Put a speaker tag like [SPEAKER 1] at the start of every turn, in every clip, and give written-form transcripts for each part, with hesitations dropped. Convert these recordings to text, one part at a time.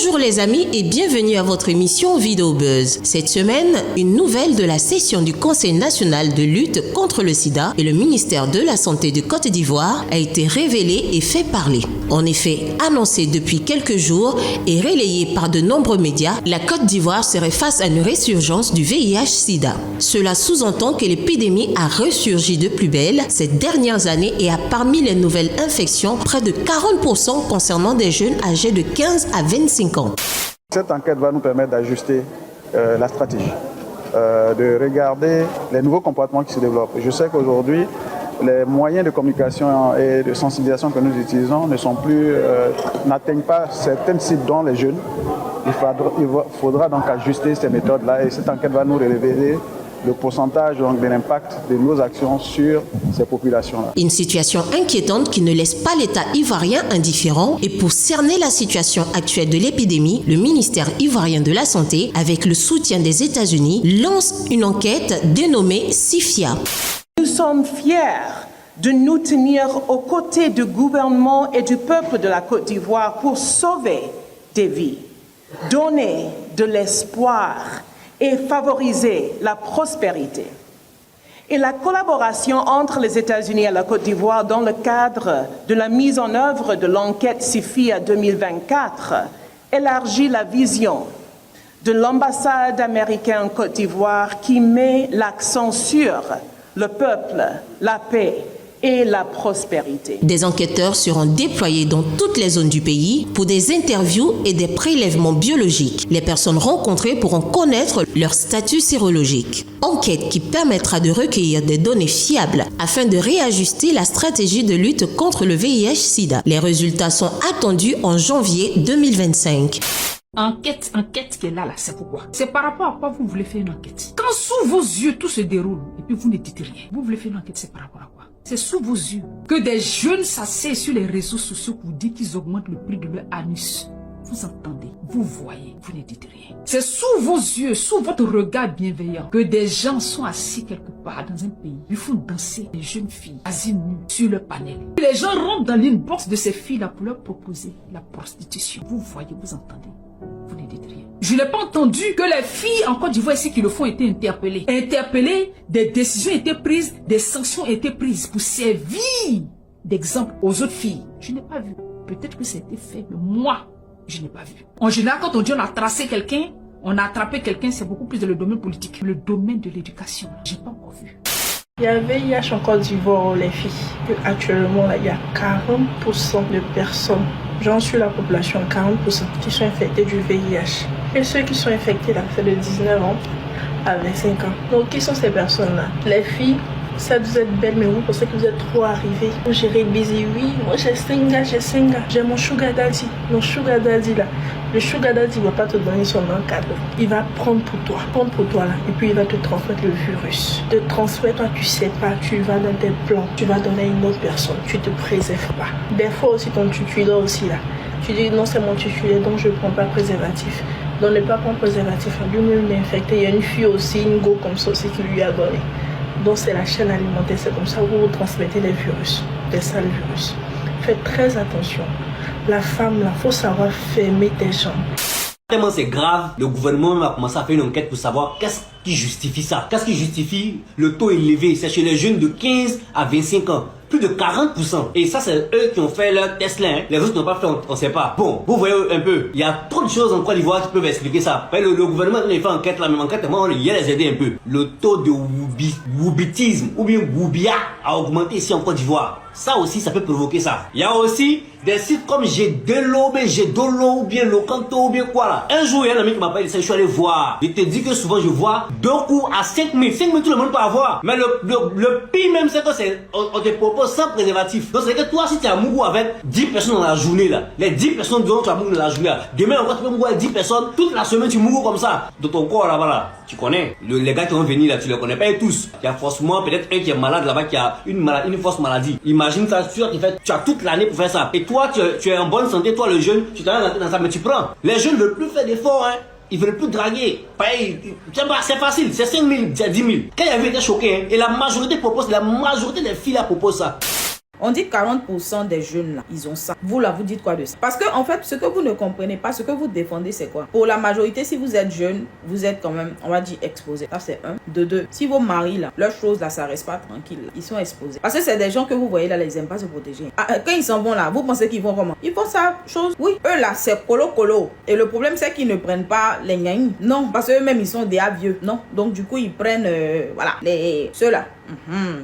[SPEAKER 1] Bonjour les amis et bienvenue à votre émission Vidéo Buzz. Cette semaine, une nouvelle de la session du Conseil national de lutte contre le sida et le ministère de la Santé de Côte d'Ivoire a été révélée et fait parler. En effet, annoncée depuis quelques jours et relayée par de nombreux médias, la Côte d'Ivoire serait face à une résurgence du VIH-Sida. Cela sous-entend que l'épidémie a ressurgi de plus belle ces dernières années et a parmi les nouvelles infections près de 40% concernant des jeunes âgés de 15 à 25 ans.
[SPEAKER 2] Cette enquête va nous permettre d'ajuster la stratégie, de regarder les nouveaux comportements qui se développent. Je sais qu'aujourd'hui, les moyens de communication et de sensibilisation que nous utilisons n'atteignent pas certaines cibles dont les jeunes. Il faudra donc ajuster ces méthodes-là et cette enquête va nous révéler le pourcentage de l'impact de nos actions sur ces populations-là.
[SPEAKER 1] Une situation inquiétante qui ne laisse pas l'État ivoirien indifférent et pour cerner la situation actuelle de l'épidémie, le ministère ivoirien de la Santé, avec le soutien des États-Unis, lance une enquête dénommée SIFIA.
[SPEAKER 3] Nous sommes fiers de nous tenir aux côtés du gouvernement et du peuple de la Côte d'Ivoire pour sauver des vies, donner de l'espoir et favoriser la prospérité. Et la collaboration entre les États-Unis et la Côte d'Ivoire dans le cadre de la mise en œuvre de l'enquête SIFIA 2024 élargit la vision de l'ambassade américaine en Côte d'Ivoire qui met l'accent sur le peuple, la paix et la prospérité.
[SPEAKER 1] Des enquêteurs seront déployés dans toutes les zones du pays pour des interviews et des prélèvements biologiques. Les personnes rencontrées pourront connaître leur statut sérologique. Enquête qui permettra de recueillir des données fiables afin de réajuster la stratégie de lutte contre le VIH-Sida. Les résultats sont attendus en janvier 2025.
[SPEAKER 4] Enquête qui est là, c'est pourquoi? C'est par rapport à quoi vous voulez faire une enquête? Quand sous vos yeux tout se déroule et puis vous ne dites rien, vous voulez faire une enquête, c'est par rapport à quoi? C'est sous vos yeux que des jeunes s'asseyent sur les réseaux sociaux pour dire qu'ils augmentent le prix de leur anus. Vous entendez, vous voyez, vous ne dites rien. C'est sous vos yeux, sous votre regard bienveillant que des gens sont assis quelque part dans un pays. Ils font danser des jeunes filles assis nues sur le panel. Les gens rentrent dans l'inbox de ces filles-là pour leur proposer la prostitution. Vous voyez, vous entendez. Vous ne dites rien. Je n'ai pas entendu que les filles en Côte d'Ivoire ici qui le font étaient interpellées. Interpellées, des décisions étaient prises, des sanctions étaient prises pour servir d'exemple aux autres filles. Je n'ai pas vu. Peut-être que ça a été fait, mais moi, je n'ai pas vu. En général, quand on dit on a tracé quelqu'un, on a attrapé quelqu'un, c'est beaucoup plus dans le domaine politique. Le domaine de l'éducation, je n'ai pas encore vu.
[SPEAKER 5] Il y a VIH en Côte d'Ivoire, les filles. Actuellement, là, il y a 40% de personnes, genre sur la population, 40% qui sont infectées du VIH. Et ceux qui sont infectés, là, c'est de 19 ans à 25 ans. Donc, qui sont ces personnes-là? Les filles, ça vous êtes belle, mais vous pensez que vous êtes trop arrivés. Vous gérez busy, oui, moi j'ai 5 gars, j'ai mon sugar daddy. Mon sugar daddy, là, le sugar daddy ne va pas te donner son encadre. Il va prendre pour toi là, et puis il va te transmettre le virus. Te transmettre, toi tu sais pas, tu vas dans tes plans, tu vas donner à une autre personne, tu te préserves pas. Des fois aussi ton titulaire aussi là, tu dis non c'est mon titulaire donc je ne prends pas préservatif. Donc ne pas prendre préservatif, lui-même est infecté. Il y a une fille aussi, une go comme ça aussi qui lui a donné. Donc c'est la chaîne alimentaire, c'est comme ça que vous transmettez les virus, des sales virus. Faites très attention. La femme, là, faut savoir fermer tes jambes.
[SPEAKER 6] Tellement c'est grave, le gouvernement va commencer à faire une enquête pour savoir qu'est-ce qui justifie ça. Qu'est-ce qui justifie le taux élevé? C'est chez les jeunes de 15 à 25 ans. Plus de 40%. Et ça, c'est eux qui ont fait leur test là. Hein. Les autres n'ont pas fait, on ne sait pas. Bon, vous voyez un peu, il y a trop de choses en Côte d'Ivoire qui peuvent expliquer ça. Le gouvernement, quand il fait enquête, la même enquête, moi, il y a les aider un peu. Le taux de woubitisme ou bien woubia a augmenté ici en Côte d'Ivoire. Ça aussi, ça peut provoquer ça. Il y a aussi des sites comme Gedelo ou bien Locanto ou bien quoi là. Un jour, il y a un ami qui m'appelle, je suis allé voir. Il te dit que souvent je vois 2 coups à 5 000. 5 000 tout le monde peut avoir. Mais le pire même, c'est que on te propose sans préservatif. Donc c'est que toi, si tu as mouru avec 10 personnes dans la journée là, les 10 personnes dont tu as mouru dans la journée là, demain encore tu peux mourir avec 10 personnes, toute la semaine tu mourras comme ça. Dans ton corps là-bas là, tu connais. Les gars qui vont venir là, tu les connais pas tous. Il y a forcément peut-être un qui est malade là-bas qui a une fausse maladie. Imagine ça, tu as toute l'année pour faire ça. Et toi, tu es en bonne santé, toi le jeune, tu t'as dans ça, mais tu prends. Les jeunes ne veulent plus faire d'efforts, hein. Ils veulent plus draguer. C'est facile, c'est 5 000, c'est 10 000. Quand il y avait été choqué, hein, et la majorité des filles là proposent ça.
[SPEAKER 7] On dit 40% des jeunes là, ils ont ça. Vous là, vous dites quoi de ça? Parce que en fait, ce que vous ne comprenez pas, ce que vous défendez, c'est quoi? Pour la majorité, si vous êtes jeune, vous êtes quand même, on va dire, exposé. Ça, c'est un. De deux, si vos maris là, leurs choses là, ça reste pas tranquille. Ils sont exposés. Parce que c'est des gens que vous voyez là, ils aiment pas se protéger. Quand ils s'en vont là, vous pensez qu'ils vont comment? Ils font ça, chose. Oui, eux là, c'est colo. Et le problème, c'est qu'ils ne prennent pas les gagnes. Non, parce qu'eux-mêmes, ils sont déjà vieux. Non. Donc, du coup, ils prennent, voilà, ceux-là.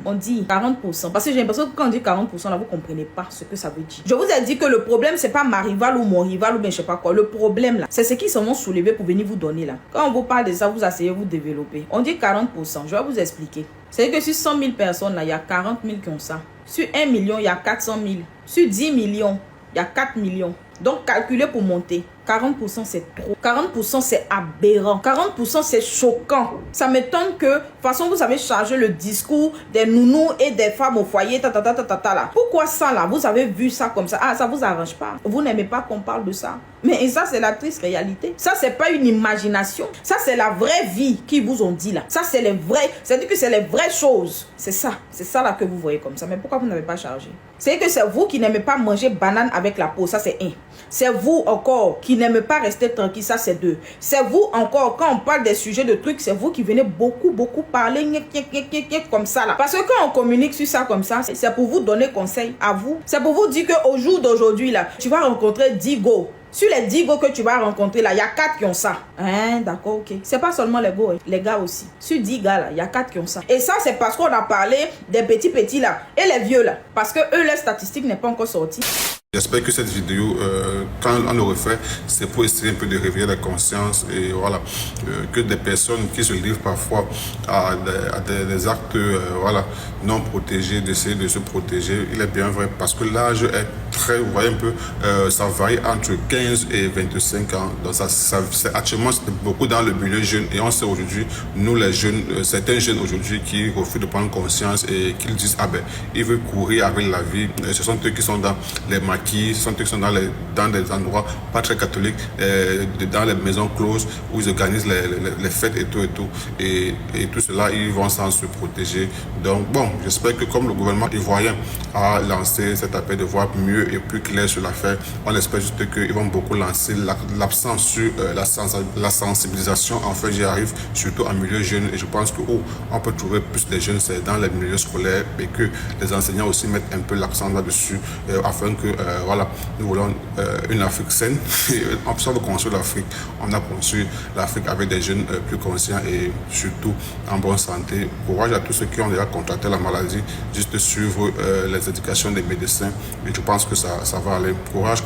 [SPEAKER 7] On dit 40%. Parce que j'ai l'impression que quand on dit 40%, là, vous comprenez pas ce que ça veut dire. Je vous ai dit que le problème, c'est pas ma rivale ou mon rival ou bien je sais pas quoi. Le problème, là, c'est ce qu'ils se vont soulever pour venir vous donner, là. Quand on vous parle de ça, vous asseyez, vous développez. On dit 40%. Je vais vous expliquer. C'est que sur 100 000 personnes, là, il y a 40 000 qui ont ça. Sur 1 million, il y a 400 000. Sur 10 millions, il y a 4 millions. Donc, calculez pour monter. 40% c'est trop. 40% c'est aberrant. 40% c'est choquant. Ça m'étonne que, de toute façon, vous avez chargé le discours des nounous et des femmes au foyer, là. Pourquoi ça, là? Vous avez vu ça comme ça. Ah, ça vous arrange pas. Vous n'aimez pas qu'on parle de ça. Mais ça, c'est la triste réalité. Ça, c'est pas une imagination. Ça, c'est la vraie vie qu'ils vous ont dit, là. Ça, c'est les vrais. C'est-à-dire que c'est les vraies choses. C'est ça. C'est ça, là, que vous voyez comme ça. Mais pourquoi vous n'avez pas chargé? C'est que c'est vous qui n'aimez pas manger banane avec la peau. Ça, c'est un. C'est vous encore qui n'aimez pas rester tranquille. Ça, c'est deux. C'est vous encore, quand on parle des sujets de trucs, c'est vous qui venez beaucoup parler comme ça, là. Parce que quand on communique sur ça comme ça, c'est pour vous donner conseil à vous. C'est pour vous dire qu'au jour d'aujourd'hui, là, tu vas rencontrer 10 go. Sur les 10 go que tu vas rencontrer, là, il y a 4 qui ont ça. Hein, d'accord, ok. C'est pas seulement les go, les gars aussi. Sur 10 gars, là, il y a 4 qui ont ça. Et ça, c'est parce qu'on a parlé des petits, là, et les vieux, là. Parce que eux, les statistiques n'est pas encore sorties.
[SPEAKER 8] J'espère que cette vidéo, quand on le refait, c'est pour essayer un peu de réveiller la conscience et voilà, que des personnes qui se livrent parfois à des actes voilà, non protégés, d'essayer de se protéger, il est bien vrai parce que l'âge est très, vous voyez un peu, ça varie entre 15 et 25 ans. Donc actuellement, c'est beaucoup dans le milieu jeune et on sait aujourd'hui, nous les jeunes, certains jeunes aujourd'hui qui refusent de prendre conscience et qui disent, ah ben, ils veulent courir avec la vie. Ce sont eux qui sont dans les maquis, ce sont eux qui sont dans des endroits pas très catholiques, dans les maisons closes où ils organisent les fêtes et tout. Et tout cela, ils vont sans se protéger. Donc bon, j'espère que comme le gouvernement ivoirien a lancé cet appel de voir mieux et plus clair sur l'affaire, on espère juste qu'ils vont beaucoup lancer l'absence sur la sensibilisation. Enfin, j'y arrive, surtout en milieu jeune. Et je pense que on peut trouver plus de jeunes, c'est dans les milieux scolaires et que les enseignants aussi mettent un peu l'accent là-dessus afin que voilà, nous voulons une Afrique saine. En faisant de construire l'Afrique, on a conçu l'Afrique avec des jeunes plus conscients et surtout en bonne santé. Courage à tous ceux qui ont déjà contracté la maladie, juste suivre les indications des médecins. Et je pense que ça va aller. Courage.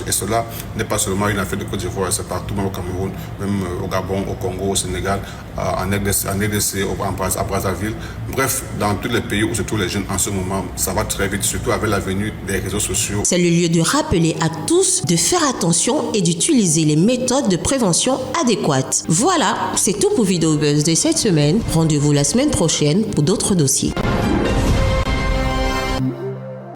[SPEAKER 8] Et cela n'est pas seulement une affaire de Côte d'Ivoire, c'est partout, même au Cameroun, même au Gabon, au Congo, au Sénégal, en RDC, à Brazzaville. Bref, dans tous les pays où se trouvent les jeunes en ce moment, ça va très vite, surtout avec la venue des réseaux sociaux.
[SPEAKER 1] C'est le lieu de rappeler à tous de faire attention et d'utiliser les méthodes de prévention adéquates. Voilà, c'est tout pour Vidéo Buzz de cette semaine. Rendez-vous la semaine prochaine pour d'autres dossiers.